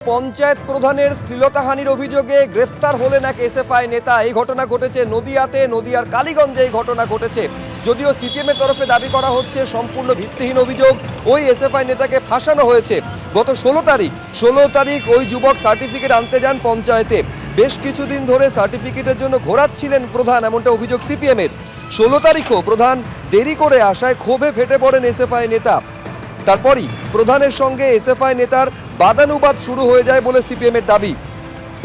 পঞ্চায়েত প্রধানের শ্লীলতাহানির অভিযোগে গ্রেফতার হলেন এক এসএফআই নেতা। এই ঘটনা ঘটেছে নদিয়াতে, নদিয়ার কালীগঞ্জে এই ঘটনা ঘটেছে। যদিও সিপিএমের তরফে দাবি করা হচ্ছে সম্পূর্ণ ভিত্তিহীন অভিযোগ, ওই এসএফআই নেতাকে ফাঁসানো হয়েছে। গত 16 তারিখ ওই যুবক সার্টিফিকেট আনতে যান পঞ্চায়েতে। বেশ কিছুদিন ধরে সার্টিফিকেটের জন্য ঘোরাচ্ছিলেন প্রধান, এমনটা অভিযোগ সিপিএমের। 16 তারিখও প্রধান দেরি করে আসায় ক্ষোভে ফেটে পড়েন এসএফআই নেতা। তারপরই প্রধানের সঙ্গে এসএফআই নেতার বাদানুবাদ শুরু হয়ে যায় বলে সিপিএমের দাবি।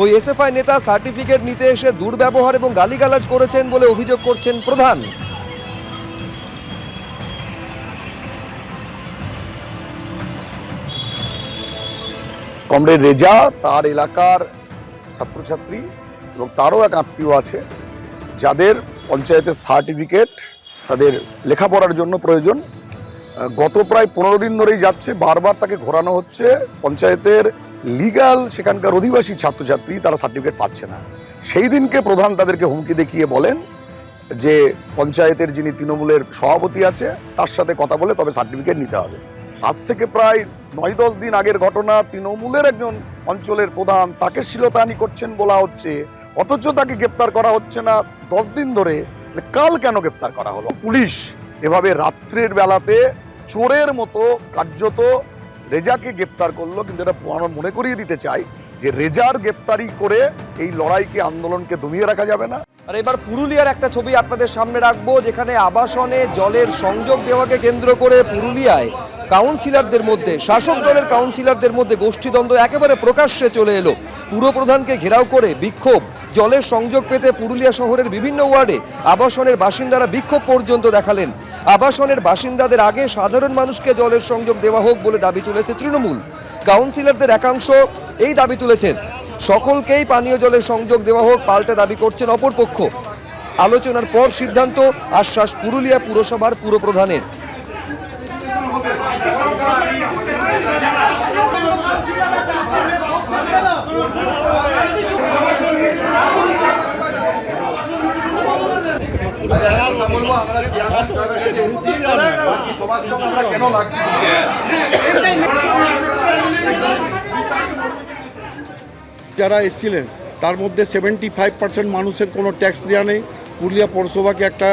ওই এসএফআই নেতা সার্টিফিকেট নিতে এসে দুর্ব্যবহার এবং গালিগালাজ করেছেন বলে অভিযোগ করছেন প্রধান। কমরেড রেজা তার এলাকার ছাত্রছাত্রী এবং তারও এক আত্মীয় আছে যাদের পঞ্চায়েতের সার্টিফিকেট তাদের লেখাপড়ার জন্য প্রয়োজন। গত প্রায় 15 দিন ধরেই যাচ্ছে, বারবার তাকে ঘোরানো হচ্ছে। পঞ্চায়েতের লিগ্যাল সেখানকার অধিবাসী ছাত্রছাত্রী তারা সার্টিফিকেট পাচ্ছে না। সেই দিনকে প্রধান তাদেরকে হুমকি দেখিয়ে বলেন যে পঞ্চায়েতের যিনি তৃণমূলের সভাপতি আছে তার সাথে কথা বলে তবে সার্টিফিকেট নিতে হবে। আজ থেকে প্রায় 9-10 দিন আগের ঘটনা। তৃণমূলের একজন অঞ্চলের প্রধান তাকে শ্লীলতাহানি করছেন বলা হচ্ছে, অথচ তাকে গ্রেপ্তার করা হচ্ছে না 10 দিন ধরে। কাল কেন গ্রেপ্তার করা হলো? পুলিশ এভাবে রাত্রের বেলাতে চোরের মতো কার্যত রেজাকে গ্রেপ্তার করলো। কিন্তু এটা আমরা মনে করিয়ে দিতে চাই যে রেজার গ্রেপ্তারি করে এই লড়াইকে, আন্দোলনকে দমিয়ে রাখা যাবে না। আর এবার পুরুলিয়ার একটা ছবি আপনাদের সামনে রাখবো, যেখানে আবাসনে জলের সংযোগ দেওয়াকে কেন্দ্র করে পুরুলিয়ায় কাউন্সিলরদের মধ্যে, শাসক দলের কাউন্সিলরদের মধ্যে গোষ্ঠীদ্বন্দ্ব একেবারে প্রকাশ্যে চলে এলো। পুরপ্রধানকে ঘেরাও করে বিক্ষোভ। জলের সংযোগ পেতে পুরুলিয়া শহরের বিভিন্ন ওয়ার্ডে আবাসনের বাসিন্দারা বিক্ষোভ পর্যন্ত দেখালেন। আবাসনের বাসিন্দাদের আগে সাধারণ মানুষকে জলের সংযোগ দেওয়া হোক বলে দাবি তুলেছে তৃণমূল। কাউন্সিলরদের একাংশ এই দাবি তুলেছেন সকলকেই পানীয় জলের সংযোগ দেওয়া হোক, পাল্টা দাবি করছেন অপরপক্ষ। আলোচনার পর সিদ্ধান্ত, আশ্বাস পুরুলিয়া পুরসভার পুরপ্রধানের। যারা এসেছিলেন তার মধ্যে 75% মানুষের কোনো ট্যাক্স দেওয়া নেই। পুরুলিয়া পৌরসভাকে একটা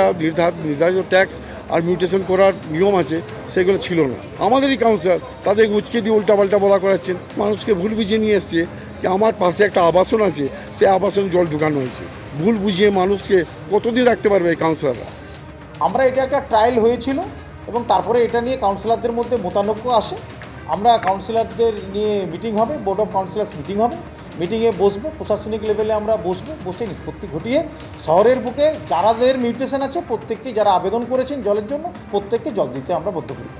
নির্ধারিত ট্যাক্স আর মিউটেশন করার নিয়ম আছে, সেগুলো ছিল না। আমাদেরই কাউন্সিলর তাদের উচকে দিয়ে উল্টাপাল্টা বলা করাচ্ছেন। মানুষকে ভুল বুঝিয়ে নিয়ে এসছে যে আমার পাশে একটা আবাসন আছে, সে আবাসন জল ঢুকানো হয়েছে। ভুল বুঝিয়ে মানুষকে কতদিন রাখতে পারবে এই কাউন্সিলররা? আমরা এটা একটা ট্রায়াল হয়েছিল এবং তারপরে এটা নিয়ে কাউন্সিলরদের মধ্যে মতানৈক্য আসে। আমরা কাউন্সিলরদের নিয়ে মিটিং হবে, বোর্ড অফ কাউন্সিলার্স মিটিং হবে, মিটিংয়ে বসবো, প্রশাসনিক লেভেলে আমরা বসে নিষ্পত্তি ঘটিয়ে শহরের বুকে যাদের মিউটেশন আছে প্রত্যেককে, যারা আবেদন করেছেন জলের জন্য, প্রত্যেককে জল দিতে আমরা বদ্ধ করি।